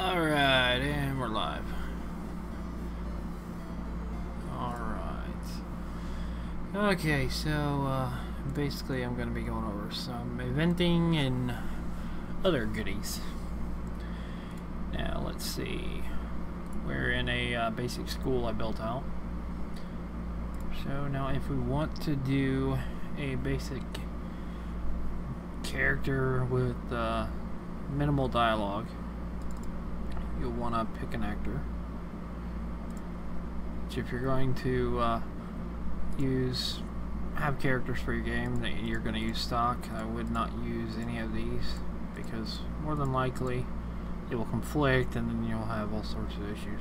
Alright, and we're live. Alright. Okay, so basically I'm going to be going over some eventing and other goodies. Now, let's see. We're in a basic school I built out. So now if we want to do a basic character with minimal dialogue, you'll want to pick an actor. Which if you're going to have characters for your game, that you're going to use stock, I would not use any of these, because more than likely it will conflict and then you'll have all sorts of issues.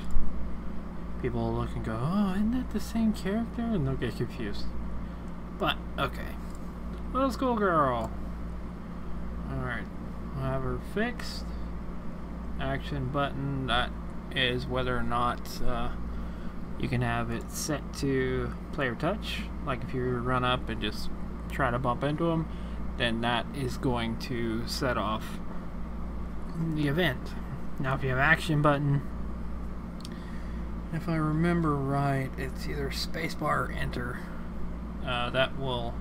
People will look and go, oh, isn't that the same character? And they'll get confused. But, okay. Little schoolgirl. Alright. We'll have her fixed. Action button, that is whether or not you can have it set to player touch. Like if you run up and just try to bump into them, then that is going to set off the event. Now if you have action button, if I remember right, it's either spacebar or enter. That will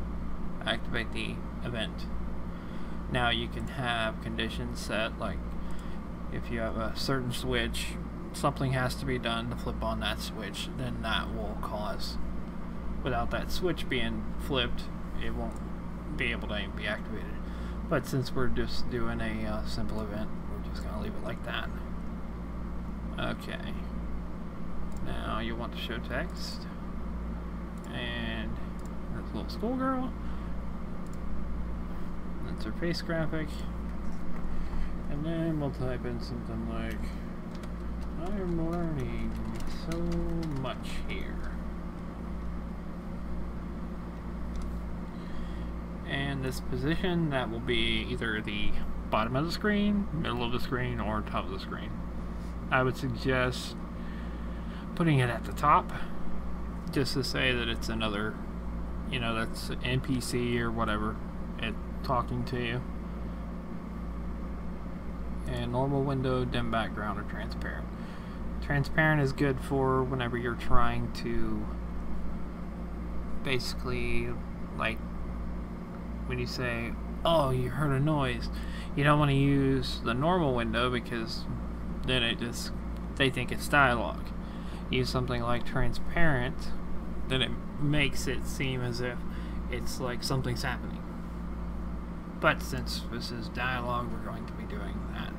activate the event. Now you can have conditions set, like if you have a certain switch, something has to be done to flip on that switch, then that will cause, without that switch being flipped, it won't be able to be activated. But since we're just doing a simple event, we're just going to leave it like that. Okay. Now you want to show text. And there's a little schoolgirl. That's her face graphic. And then we'll type in something like, I'm learning so much here. And this position, that will be either the bottom of the screen, middle of the screen, or top of the screen. I would suggest putting it at the top, just to say that it's another, that's NPC or whatever, talking to you. And normal window, dim background, or transparent. Transparent is good for whenever you're trying to basically, like when you say, oh, you heard a noise, you don't want to use the normal window because then they think it's dialogue. Use something like transparent, then it makes it seem as if it's like something's happening. But since this is dialogue, we're going to be doing that.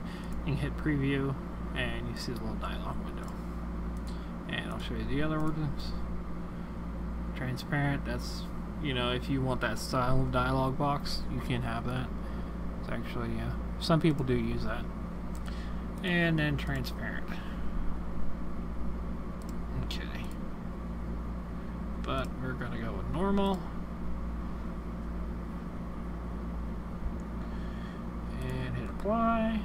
You can hit preview, and you see the little dialogue window. And I'll show you the other versions. Transparent, that's, if you want that style of dialogue box, you can have that. It's actually, some people do use that. And then transparent. Okay. But we're going to go with normal. And hit apply.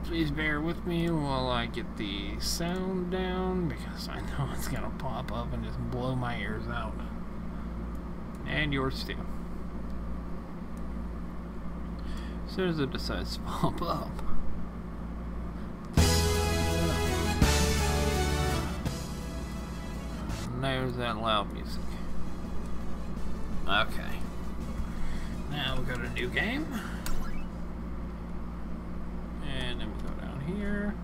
Please bear with me while I get the sound down, because I know it's gonna pop up and just blow my ears out. And yours too. As soon as it decides to pop up. And there's that loud music. Okay. Now we'll go to new game. And then we'll go down here.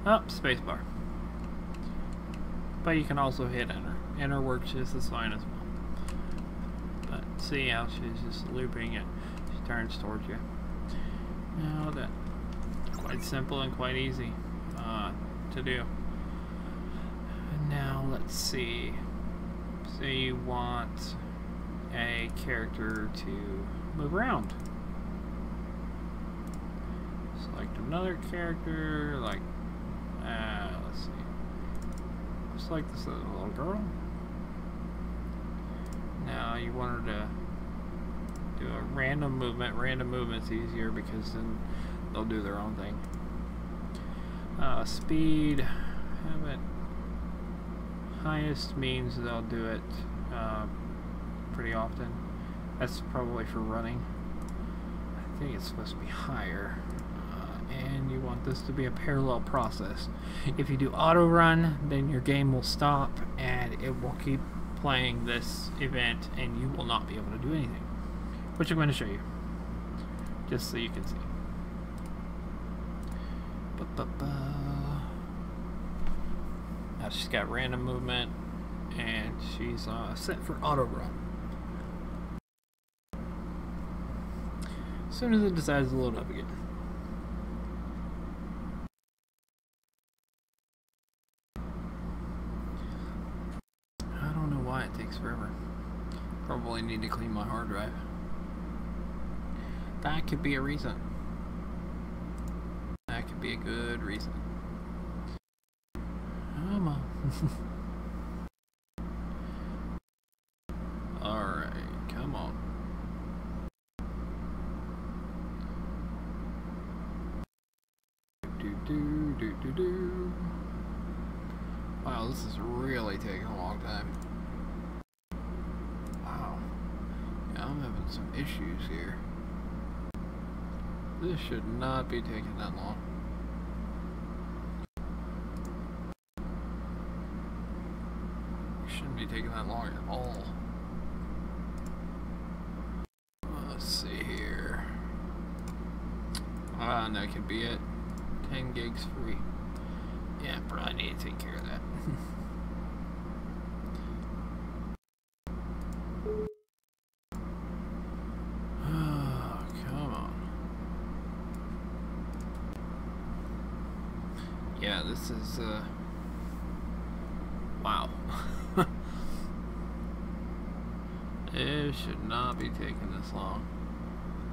Oh, spacebar. But you can also hit enter. Enter works just as fine as well. But see how she's just looping it. She turns towards you. Now that's quite simple and quite easy to do. And now let's see. Say you want a character to move around. Select another character, like, let's see. Just like this little girl. Now you want her to do a random movement. Random movement's easier because then they'll do their own thing. Speed, have it highest means they'll do it pretty often. That's probably for running. I think it's supposed to be higher. And you want this to be a parallel process. If you do auto run, then your game will stop and it will keep playing this event and you will not be able to do anything. Which I'm going to show you. Just so you can see. Now she's got random movement and she's set for auto run. As soon as it decides to load up again. I don't know why it takes forever. Probably need to clean my hard drive. That could be a reason. That could be a good reason. Come on. Alright, come on. Do. Wow, this is really taking a long time. Wow. Yeah, I'm having some issues here. This should not be taking that long. It shouldn't be taking that long at all. Let's see here. And that could be it. 10 gigs free. Yeah, probably need to take care of that. Oh, come on. Yeah, this is, wow. It should not be taking this long.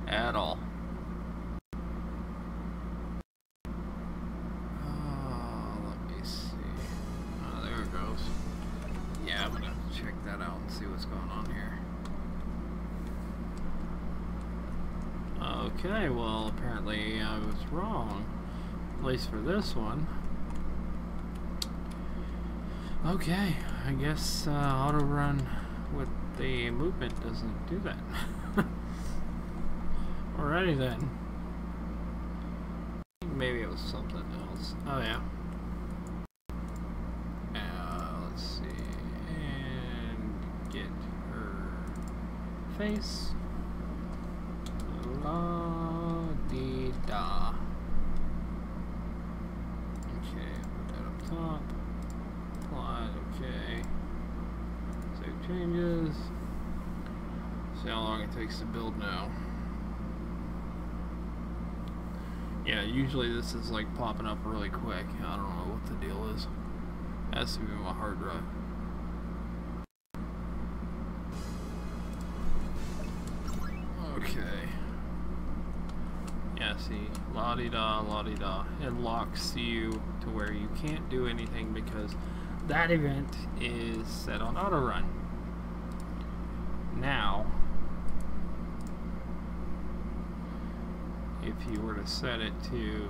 At all. Okay, well, apparently I was wrong. At least for this one. Okay, I guess Autorun with the movement doesn't do that. Alrighty then. Maybe it was something else. Oh yeah. Let's see. And get her face. La-dee-da. Okay, put that up top. Apply, okay. Save changes. See how long it takes to build now. Yeah, usually this is like popping up really quick. I don't know what the deal is. It has to be my hard drive. Okay. Yeah, see, la-di-da, la-di-da. It locks you to where you can't do anything because that event is set on Autorun. Now, if you were to set it to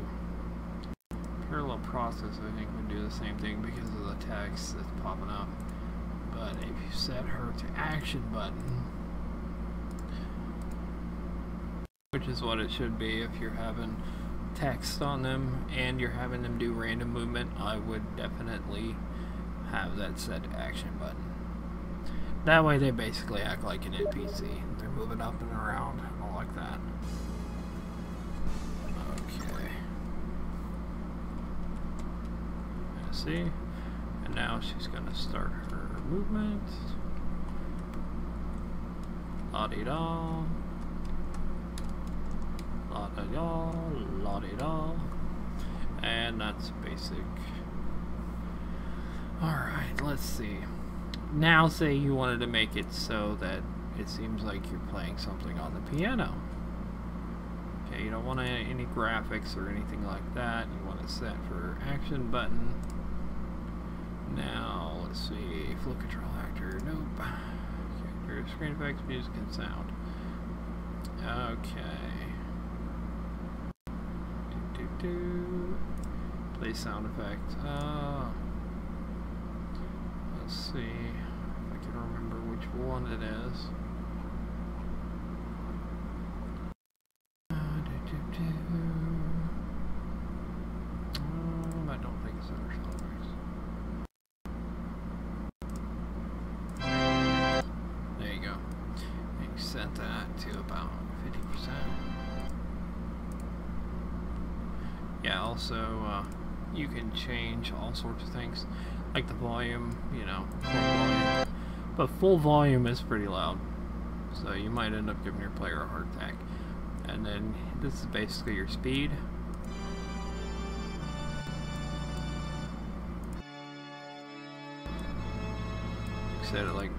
parallel process, I think would do the same thing because of the text that's popping up. But if you set her to action button, which is what it should be if you're having text on them and you're having them do random movement, I would definitely have that set to action button. That way they basically act like an NPC. They're moving up and around, all like that. Okay. See? And now she's gonna start her movement. La-di-da. La-da-da, la-di-da. And that's basic. Alright, let's see. Now say you wanted to make it so that it seems like you're playing something on the piano. Okay, you don't want any graphics or anything like that. You want to set for action button. Now, let's see. Flow control actor, nope. Character, screen effects, music, and sound. Okay. Play sound effect. Let's see if I can remember which one it is. center tolerance. There you go. And you set that to about 50%. Yeah, also you can change all sorts of things, like the volume, you know, full volume. But full volume is pretty loud, so you might end up giving your player a heart attack. And then this is basically your speed. Set it like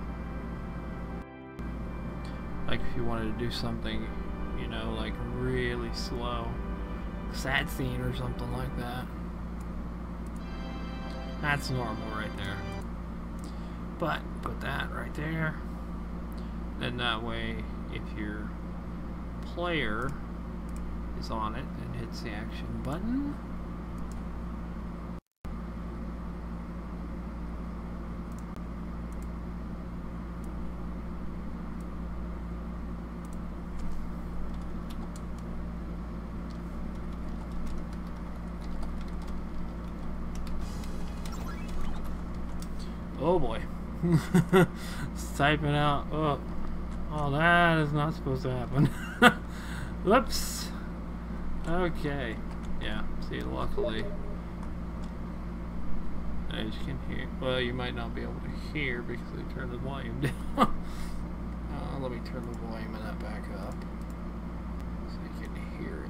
if you wanted to do something, you know, like really slow, sad scene or something like that. That's normal right there. But put that right there. Then that way, if your player is on it and hits the action button, oh boy. It's typing out. Oh, that is not supposed to happen. Whoops. Okay. Yeah, see, luckily, as you can hear, well, you might not be able to hear because they turned the volume down. Let me turn the volume of that back up so you can hear it.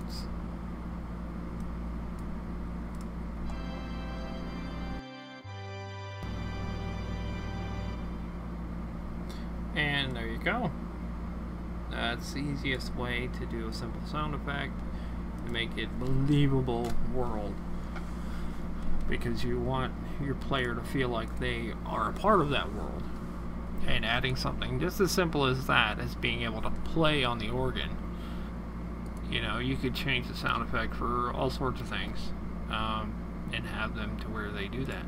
And there you go. That's the easiest way to do a simple sound effect to make it believable world, because you want your player to feel like they are a part of that world. And adding something just as simple as that, as being able to play on the organ, you know, you could change the sound effect for all sorts of things, and have them to where they do that.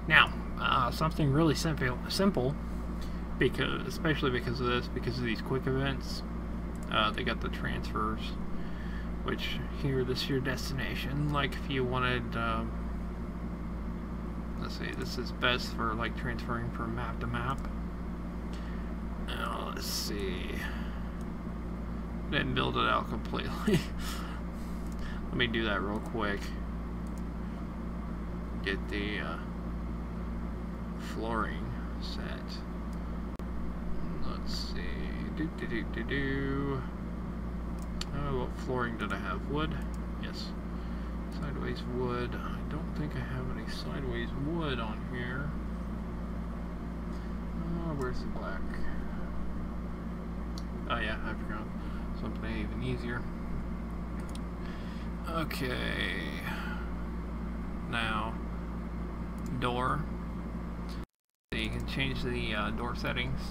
Now, something really simple, because especially because of this, because of these quick events, they got the transfers, which here, this is your destination. Like if you wanted, let's see, this is best for like transferring from map to map. Now let's see, didn't build it out completely. Let me do that real quick. Get the flooring set. Let's see. Oh, what flooring did I have? Wood? Yes. Sideways wood. I don't think I have any sideways wood on here. Oh, where's the black? Oh yeah, I forgot. Something even easier. Okay. Now, door. So you can change the door settings.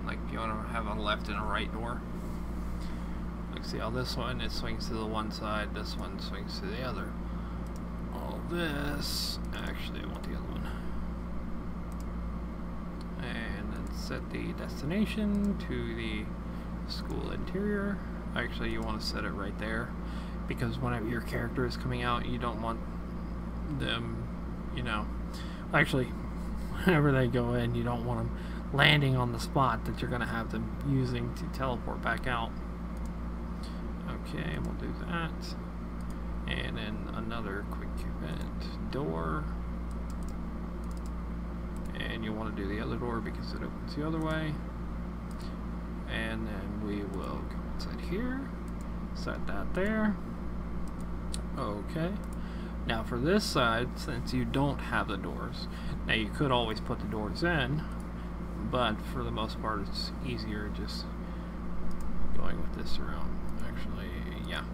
Like if you want to have a left and a right door. Like see how this one, it swings to the one side, this one swings to the other. All this, actually I want the other one. And then set the destination to the school interior. Actually you want to set it right there, because whenever your character is coming out, you don't want them, you know, actually whenever they go in, you don't want them landing on the spot that you're going to have them using to teleport back out. Okay, we'll do that. And then another quick event door. And you want to do the other door because it opens the other way. And then we will go inside here. Set that there. Okay. Now for this side, since you don't have the doors, now you could always put the doors in, but for the most part it's easier just going with this around. Actually, yeah,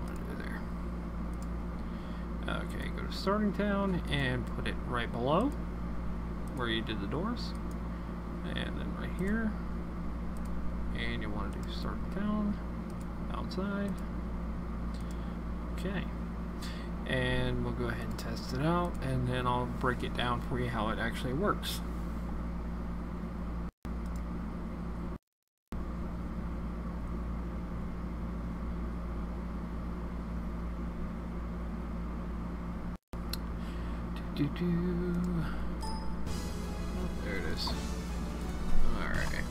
what do there. Okay, go to starting town and put it right below where you did the doors, and then right here, and you want to do starting town outside. Okay, and we'll go ahead and test it out, and then I'll break it down for you how it actually works. Oh, there it is. Alright.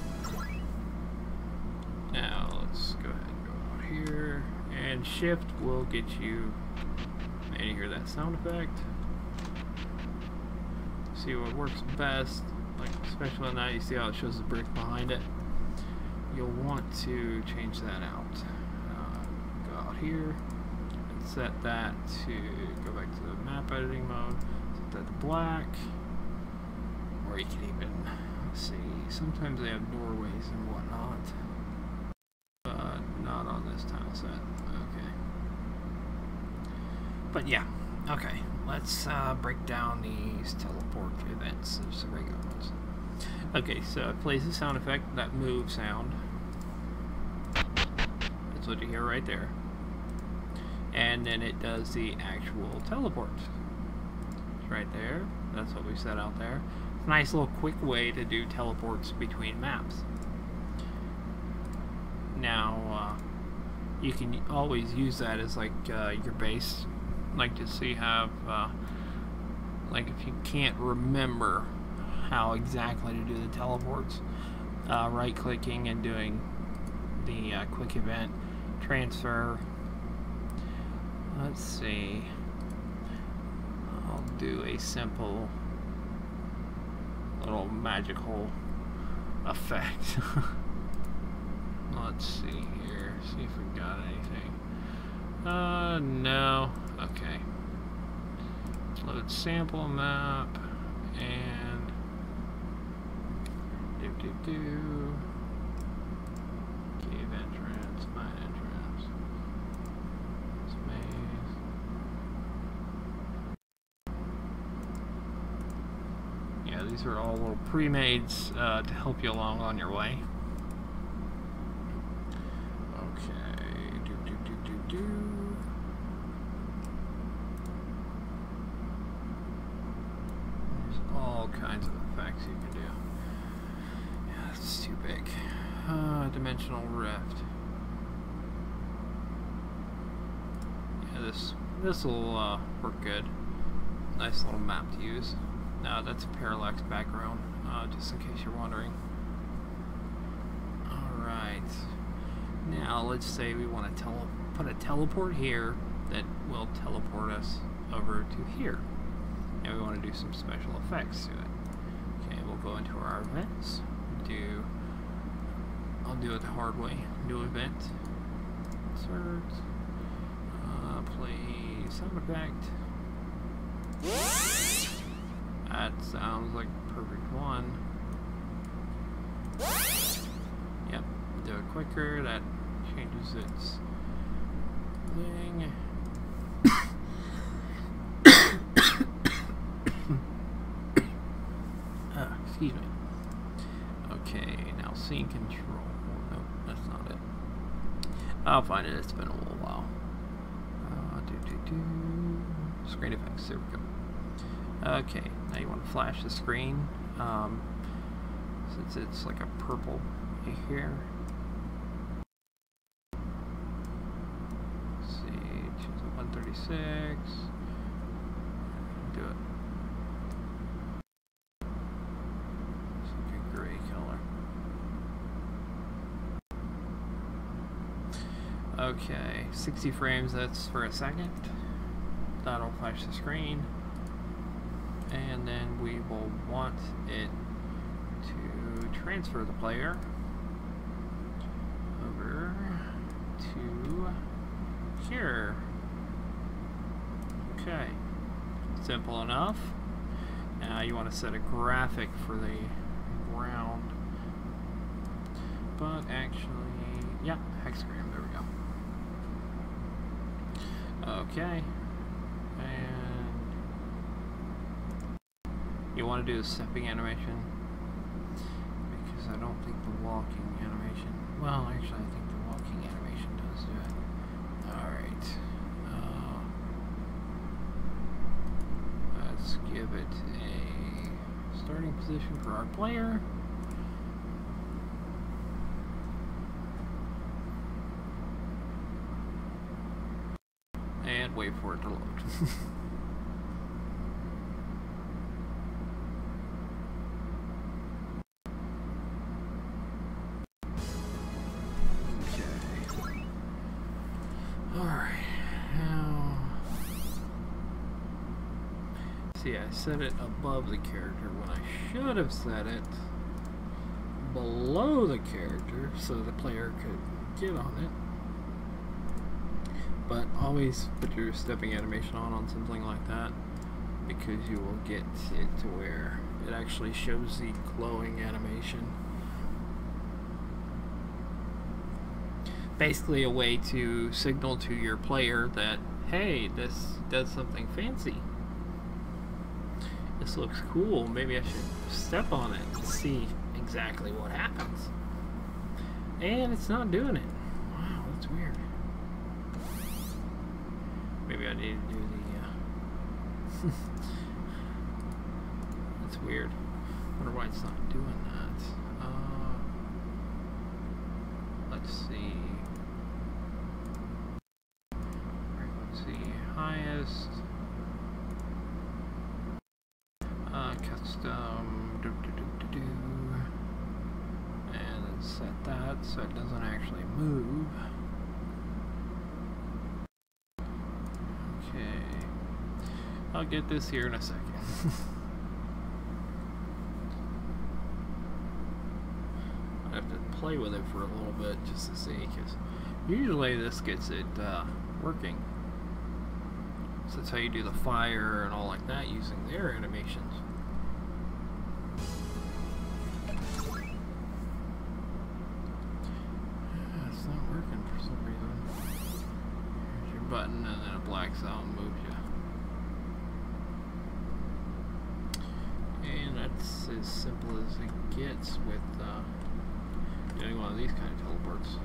Now let's go ahead and go out here. And shift will get you. And you hear that sound effect. See what works best. Like, especially now you see how it shows the brick behind it. You'll want to change that out. Go out here and set that to go back to the map editing mode. Set that to black. Or you can even, let's see, sometimes they have doorways and whatnot. But not on this tile set. Okay. But yeah, okay. Let's break down these teleport events. There's the regular ones. Okay, so it plays the sound effect, that move sound. That's what you hear right there. And then it does the actual teleport. It's right there. That's what we set out there. It's a nice little quick way to do teleports between maps. Now, you can always use that as like your base. Like, just so you have, like, if you can't remember how exactly to do the teleports, right clicking and doing the quick event transfer. Let's see, I'll do a simple little magical effect. Let's see here, see if we got anything. No. Okay. Load sample map and cave entrance, mine entrance. It's maze. Yeah, these are all little pre-mades to help you along on your way. There's all kinds of effects you can do. Yeah, it's too big. Dimensional rift. Yeah, this will work good. Nice little map to use. Now that's a parallax background, just in case you're wondering. All right. Now let's say we want to put a teleport here that will teleport us over to here. And we want to do some special effects to it. Okay, we'll go into our events. I'll do it the hard way. New event. Insert. Play sound effect. That sounds like a perfect one. Yep, do it quicker. That changes its thing. Excuse me. Okay, now scene control. Nope, that's not it. I'll find it. It's been a little while. Screen effects. There we go. Okay, now you want to flash the screen. Since it's like a purple here. Let's see, choose a 136. Do it. It's like a gray color. Okay, 60 frames, that's for a second. That'll flash the screen. And then we will want it to transfer the player over to here. Okay, simple enough. Now you want to set a graphic for the ground, but actually, yeah, hexagram, there we go. Okay, and you want to do the stepping animation, because I don't think the walking animation, well, actually I think the walking animation does do it. Alright, let's give it a starting position for our player. And wait for it to load. See, I set it above the character when I should have set it below the character so the player could get on it. But always put your stepping animation on something like that, because you will get it to where it actually shows the glowing animation. Basically a way to signal to your player that, hey, this does something fancy. This looks cool. Maybe I should step on it and see exactly what happens. And it's not doing it. Wow, that's weird. Maybe I need to do the... That's weird. Wonder why it's not doing that. Let's see. Frequency highest. Custom. And then set that so it doesn't actually move. Okay. I'll get this here in a second. I have to play with it for a little bit just to see, because usually this gets it working. So that's how you do the fire and all like that using their animations. Yeah, it's not working for some reason. Here's your button and then it blacks out and moves you. And that's as simple as it gets with doing one of these kind of teleports.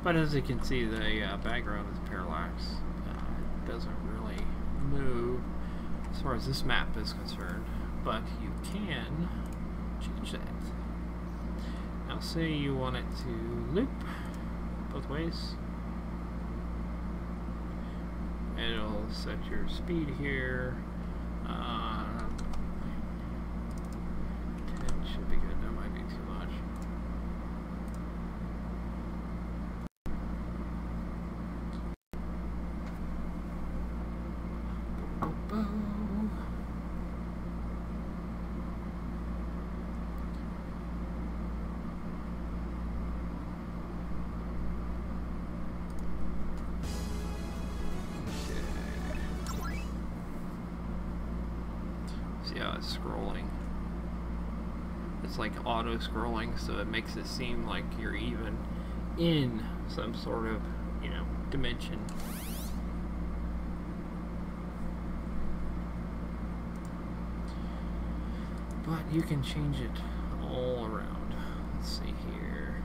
But as you can see, the background is parallax. It doesn't really move as far as this map is concerned, but you can change that. Now say you want it to loop both ways. It'll set your speed here. 10 should be good. That might be too much. See how it's scrolling. It's like auto scrolling, so it makes it seem like you're even in some sort of, you know, dimension. But you can change it all around. Let's see here.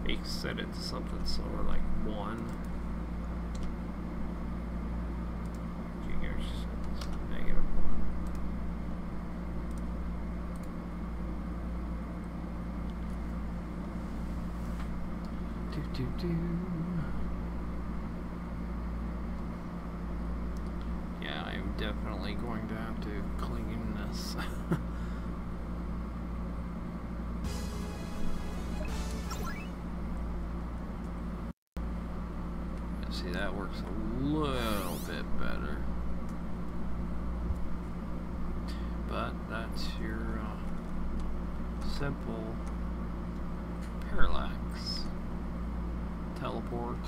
You can set it to something sort of like 1. Negative 1. Yeah, I'm definitely going to have to clean this. See, that works a little bit better. But that's your simple parallax teleport.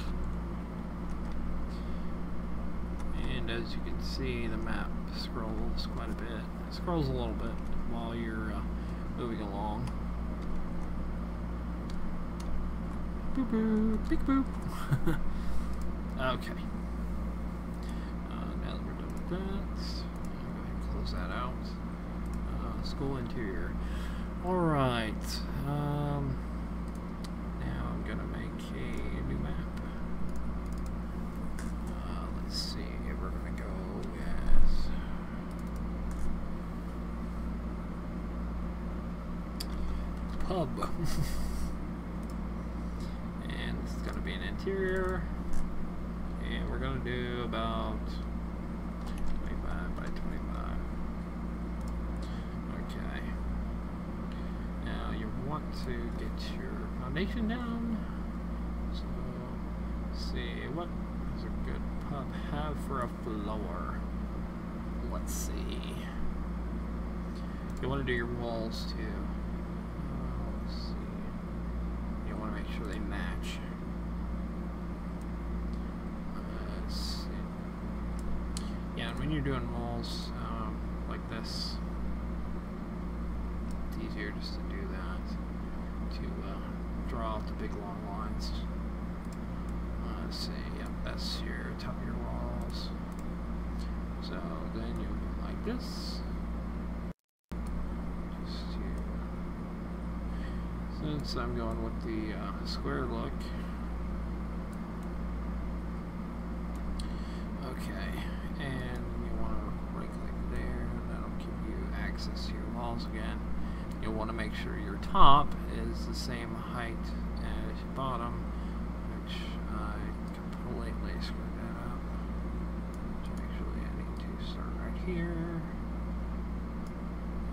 And as you can see, the map scrolls quite a bit. It scrolls a little bit while you're moving along. Boop boop, peek boop. Okay. Now that we're done with that, I'll go ahead and close that out. School interior. Alright. Now I'm gonna make a new map. Let's see. We're gonna go as pub. And this is gonna be an interior. And we're gonna do about 25 by 25. Okay. Now you want to get your foundation down. So let's see what is a good pub have for a floor? Let's see. You want to do your walls too. Let's see. You want to make sure they match. Let's see. Yeah, and when you're doing walls like this, it's easier just to do that, to draw out the big long lines. Let's see, yep, that's your top of your walls. So then you'll go like this. Just to, since I'm going with the square look. Okay, and you want to right click there, and that'll give you access to your walls again. You'll want to make sure your top is the same height as your bottom, which I completely screwed that up. So actually I need to start right here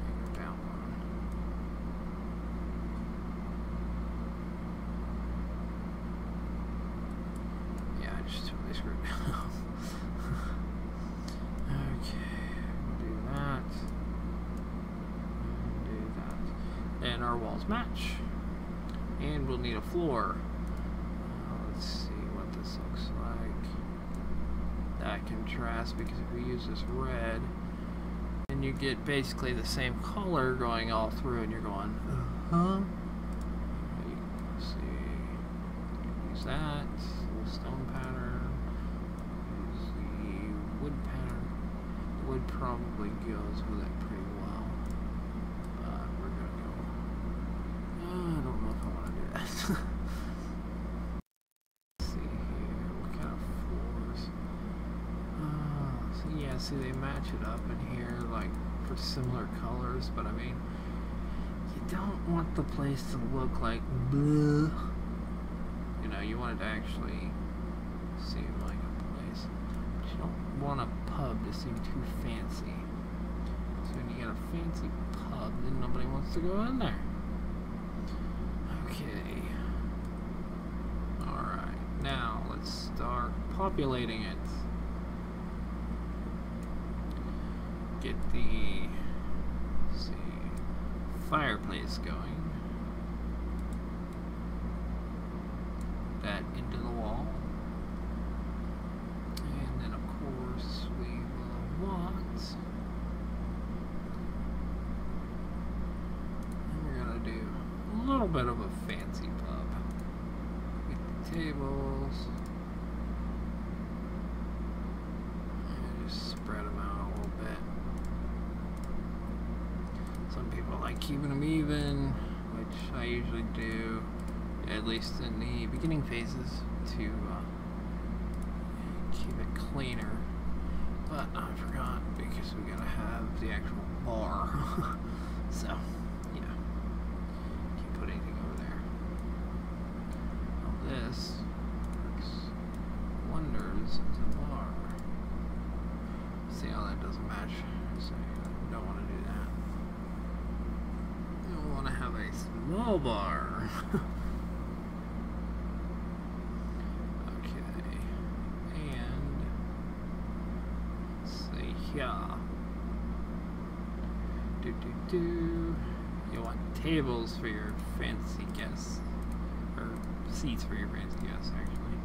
and go down one. Yeah, I just totally screwed it up. Okay, we'll do that. And our walls match, and we'll need a floor. Let's see what this looks like. That contrast, because if we use this red, then you get basically the same color going all through, and you're going, let's see, use that little stone pattern, use the wood pattern. The wood probably goes with it pretty well. I don't know if I want to do that. Let's see here, what kind of floors? So yeah, see they match it up in here, like for similar colors, but I mean, you don't want the place to look like bleh. You know, you want it to actually seem like a place. But you don't want a pub to seem too fancy. So when you get a fancy pub, then nobody wants to go in there. Okay. Alright, now let's start populating it. Get the, let's see, fireplace going. That into the wall. And then of course we will want, and we're gonna do a little bit of a fancy pub. Get the tables and just spread them out a little bit. Some people like keeping them even, which I usually do, at least in the beginning phases, to keep it cleaner. But I forgot because we gotta have the actual bar. So, yeah. Put anything over there. Now this works wonders as a bar. See how that doesn't match? So you don't want to do that. You want to have a small bar. Okay. And let's see here. You want tables for your fancy guests, or seats for your fancy guests, actually.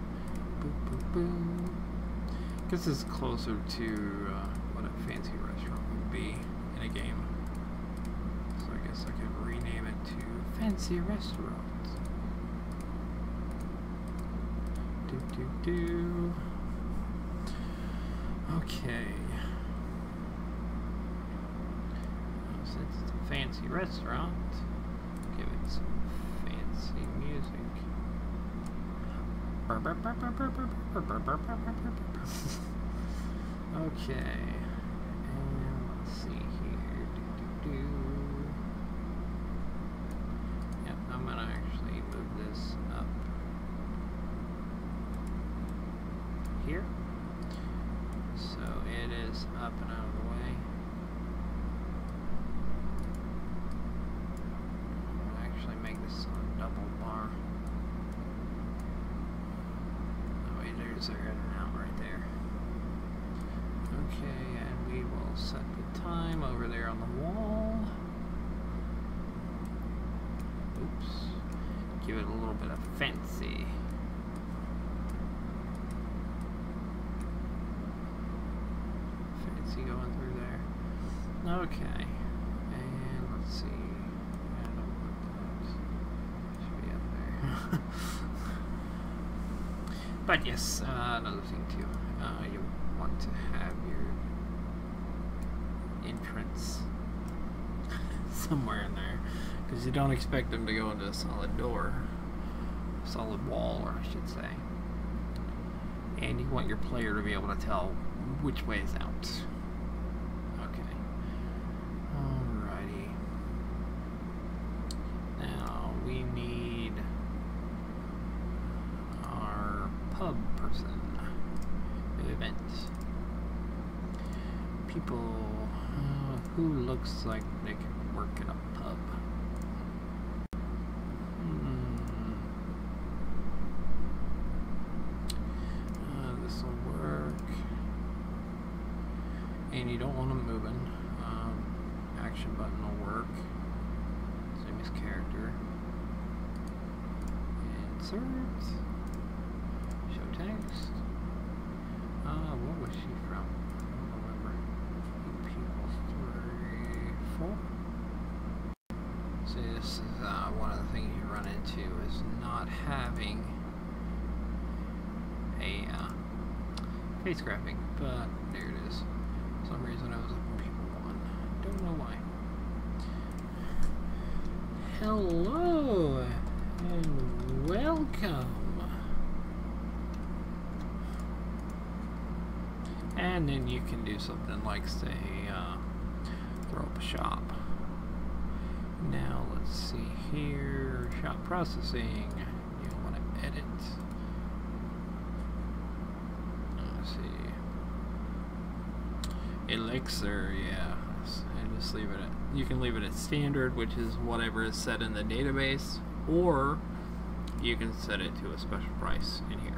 Boop, boop, boop. Because this is closer to what a fancy restaurant would be in a game. So I guess I could rename it to Fancy Restaurant. Okay. Since it's a fancy restaurant, give it some fancy music. Okay, and let's see here. Yep, I'm gonna actually move this up here, so it is up and out of the way. Make this a double bar. Oh wait, there's their in and out right there. we'll set the time over there on the wall. Oops. Give it a little bit of fancy. Fancy going through there. Okay. And let's see. I don't know what that should be up there. But yes, another thing too. You want to have your entrance somewhere in there, because you don't expect them to go into a solid door, solid wall, or I should say. And you want your player to be able to tell which way is out. Okay. Alrighty. Now we need our pub person. Event. People who looks like they can work in a pub. This will work. And you don't want them moving. Action button will work. Same as character. Insert. Show text. What was she from? I don't remember. People 3, 4. See, this is one of the things you run into is not having a face graphing, but there it is. For some reason it was up on people 1. Don't know why. Hello and welcome. And then you can do something like, say, throw up a shop. Now, let's see here. Shop processing. You want to edit. Let's see. Elixir, yeah. And just leave it at, you can leave it at standard, which is whatever is set in the database, or you can set it to a special price in here.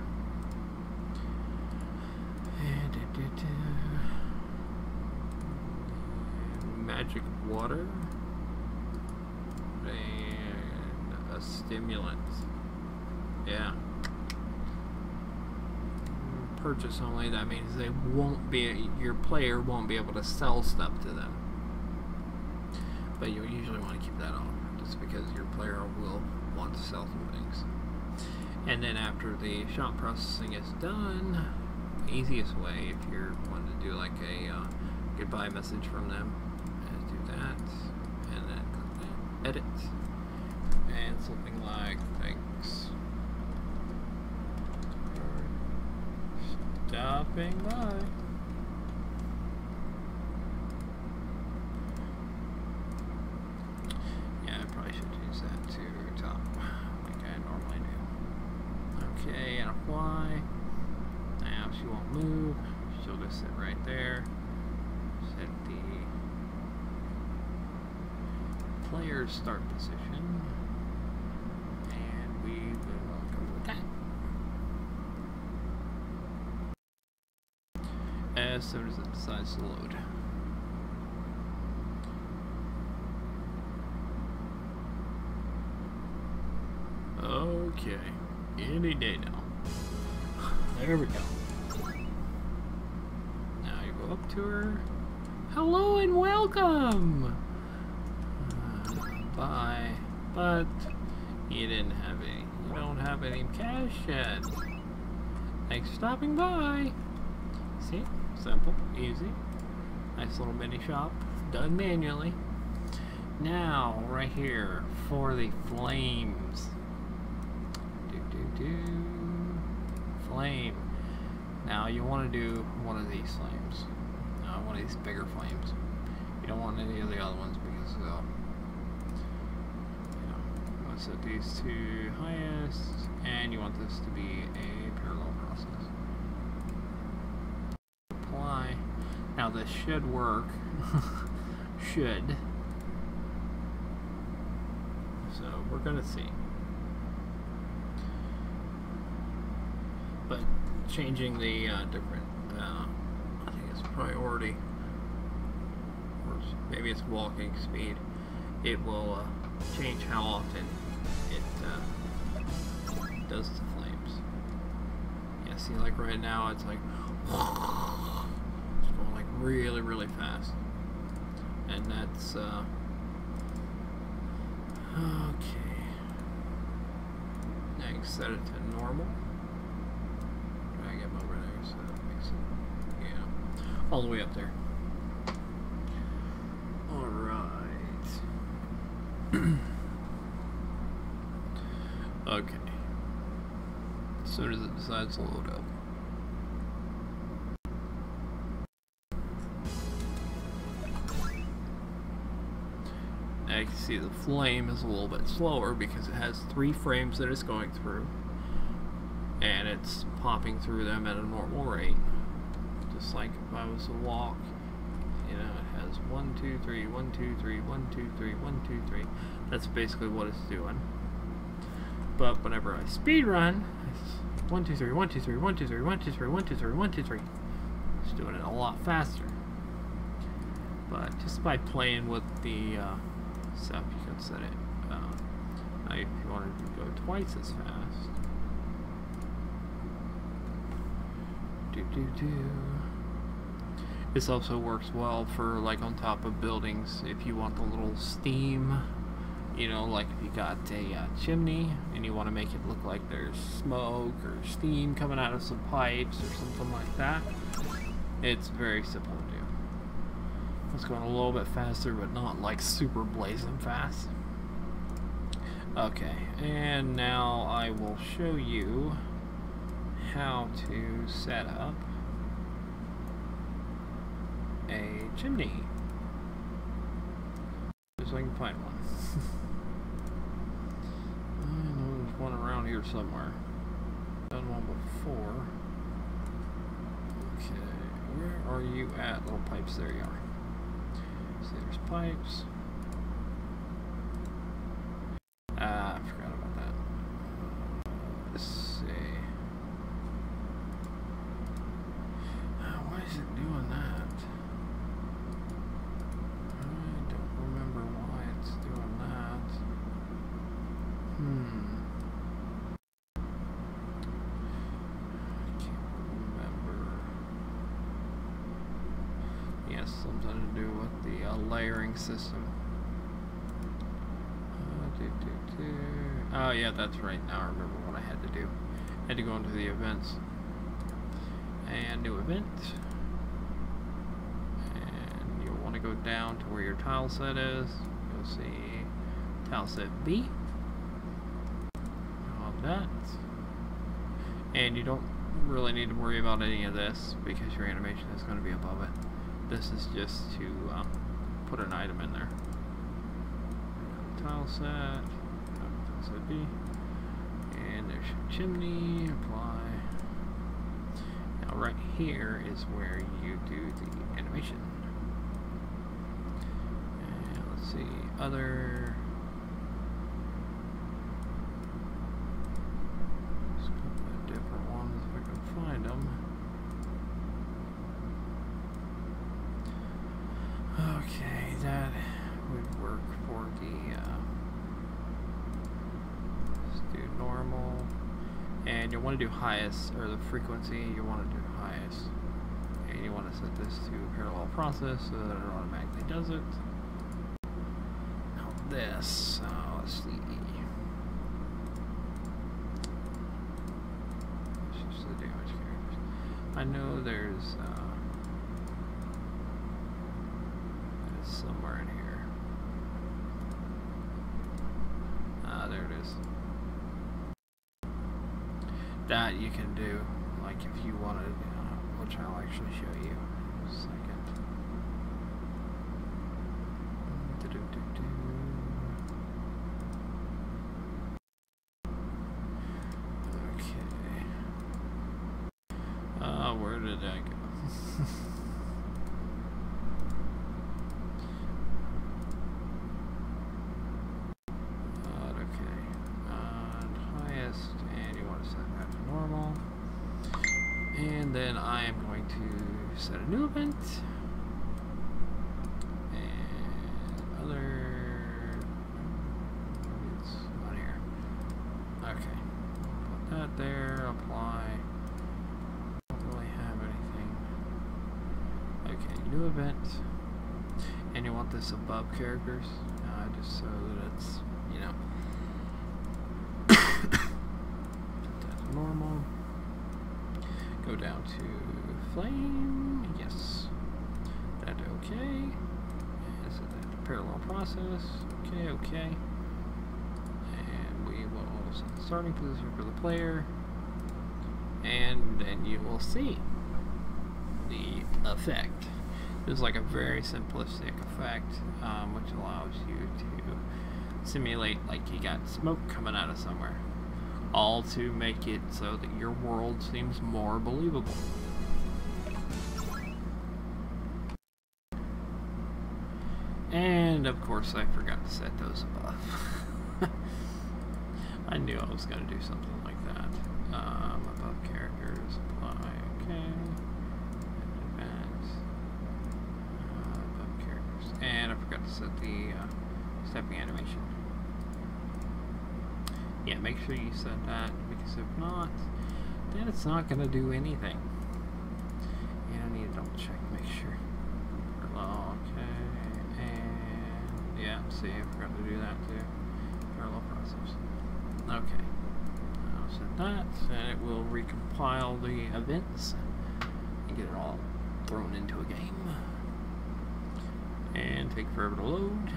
Magic water and a stimulant. Yeah. Purchase only. That means they won't be, your player won't be able to sell stuff to them. But you usually want to keep that on, just because your player will want to sell some things. And then after the shop processing is done, the easiest way, if you're wanting to do like a goodbye message from them, is do that, and then click that, edit, and something like thanks for stopping by. Yeah, I probably should use that to top like I normally do. Okay, and apply. Now she won't move, she'll just sit right there. Set the player's start position, and we will go with that. As soon as it decides to load. Okay, any day now. There we go. Now you go up to her. Hello and welcome! Bye. But you didn't have any. You don't have any cash yet. Thanks for stopping by. See? Simple. Easy. Nice little mini shop. Done manually. Now, right here, for the flames. Flame. Now you want to do one of these flames, one of these bigger flames. You don't want any of the other ones because they'll, you want to set these to highest, and you want this to be a parallel process. Apply. Now this should work. Should. So we're gonna see. But changing the different, I think it's priority. much. Maybe it's walking speed. It will change how often it does the flames. Yeah, see, like right now, it's like it's going like really, really fast, and that's okay. Now you can set it to normal. I get my over there, so that makes it, yeah, all the way up there. All right. Okay. As soon as it decides to load up. Now you can see the flame is a little bit slower because it has 3 frames that it's going through, and it's popping through them at a normal rate, just like if I was to walk. You know, it has 1 2 3 1 2 3 1 2 3 1 2 3. That's basically what it's doing. But whenever I speed run, it's 1 2 3 1 2 3 1 2 3 1 2 3 1 2 3 1 2 3. It's doing it a lot faster. But just by playing with the stuff, you can set it. Now, if you wanted to go twice as fast, this also works well for like on top of buildings. If you want the little steam, you know, like if you got a chimney and you want to make it look like there's smoke or steam coming out of some pipes or something like that, it's very simple to do. It's going a little bit faster, but not like super blazing fast. Okay, and now I will show you how to set up a chimney. Just so I can find one. I know there's one around here somewhere. Done one before. Okay, where are you at, little pipes? There you are. See, there's pipes. Ah, I forgot about that. Let's see. Why is it doing that? I don't remember why it's doing that. I can't remember. Yes, something to do with the layering system. Oh yeah, that's right. Now I remember what I had to do. I had to go into the events. And new event. And you'll want to go down to where your tile set is. You'll see tile set B. All that. And you don't really need to worry about any of this because your animation is going to be above it. This is just to put an item in there. Tile set B, and there's your chimney. Apply. Now right here is where you do the animation. And let's see, other. Let's go to different ones if I can find them. Okay, that would work for the let's do normal, and you want to do highest, or the frequency you want to do highest, and you want to set this to parallel process so that it automatically does it. Now this, let's see, it's just the damage characters. I know there's somewhere in here. There it is. That you can do, like if you wanted, which I'll actually show you in a second. Okay. Where did I go? And then I am going to set a new event, and that there, apply. Don't really have anything. Okay, new event. And you want this above characters, just so that it's, you know, that's normal. Go down to flame, yes. That okay. Is it that parallel process? Okay, okay. And we will set the starting position for the player, and then you will see the effect. It's like a very simplistic effect, which allows you to simulate like you got smoke coming out of somewhere, all to make it so that your world seems more believable. And of course I forgot to set those above. I knew I was going to do something like that. Above characters, apply, okay. And I forgot to set the stepping animation. Yeah, make sure you set that, because if not, then it's not going to do anything. And I need to double check, make sure. Okay, and yeah, see, I forgot to do that too. Parallel process. Okay, I'll set that, and it will recompile the events and get it all thrown into a game. And take forever to load.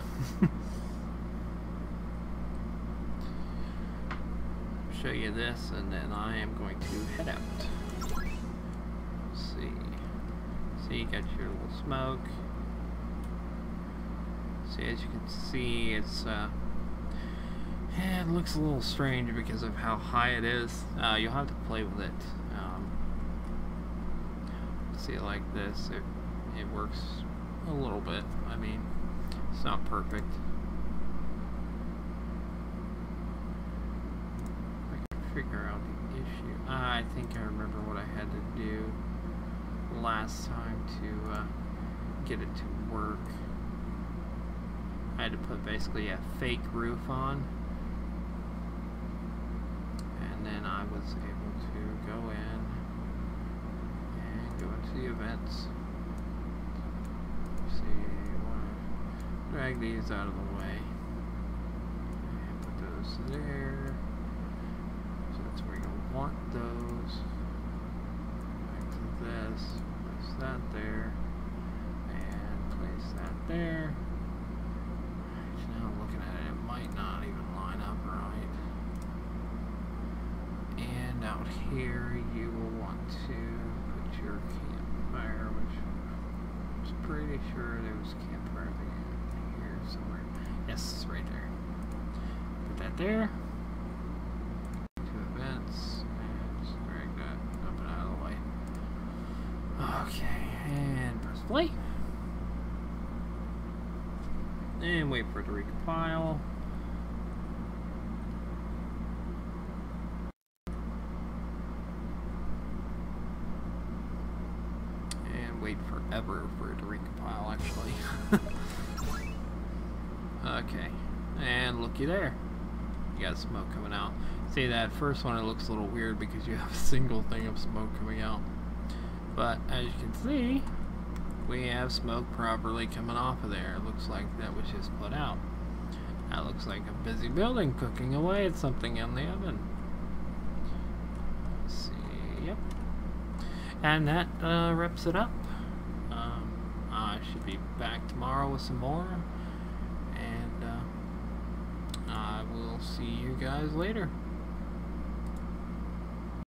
Show you this, and then I am going to head out. Let's see. See, you got your little smoke. See, as you can see, it's it looks a little strange because of how high it is. You'll have to play with it. See, like this, it works a little bit. I mean, it's not perfect. I can figure out the issue. I think I remember what I had to do last time to get it to work. I had to put basically a fake roof on, and then I was able to go in and go into the events. Drag these out of the way and put those there. So that's where you want those. Back to this, place that there, and place that there. Now looking at it, it might not even line up right. And out here you will want to put your campfire, which I was pretty sure there was campfire there. Somewhere. Yes, it's right there. Put that there. Two events. And just drag that up and out of the way. Okay, and press play. And wait for it to recompile. And wait forever for it to recompile, actually. Okay, and looky there. You got smoke coming out. See, that first one, it looks a little weird because you have a single thing of smoke coming out. But as you can see, we have smoke properly coming off of there. It looks like that was just put out. That looks like a busy building cooking away at something in the oven. Let's see, yep. And that wraps it up. I should be back tomorrow with some more. I will see you guys later.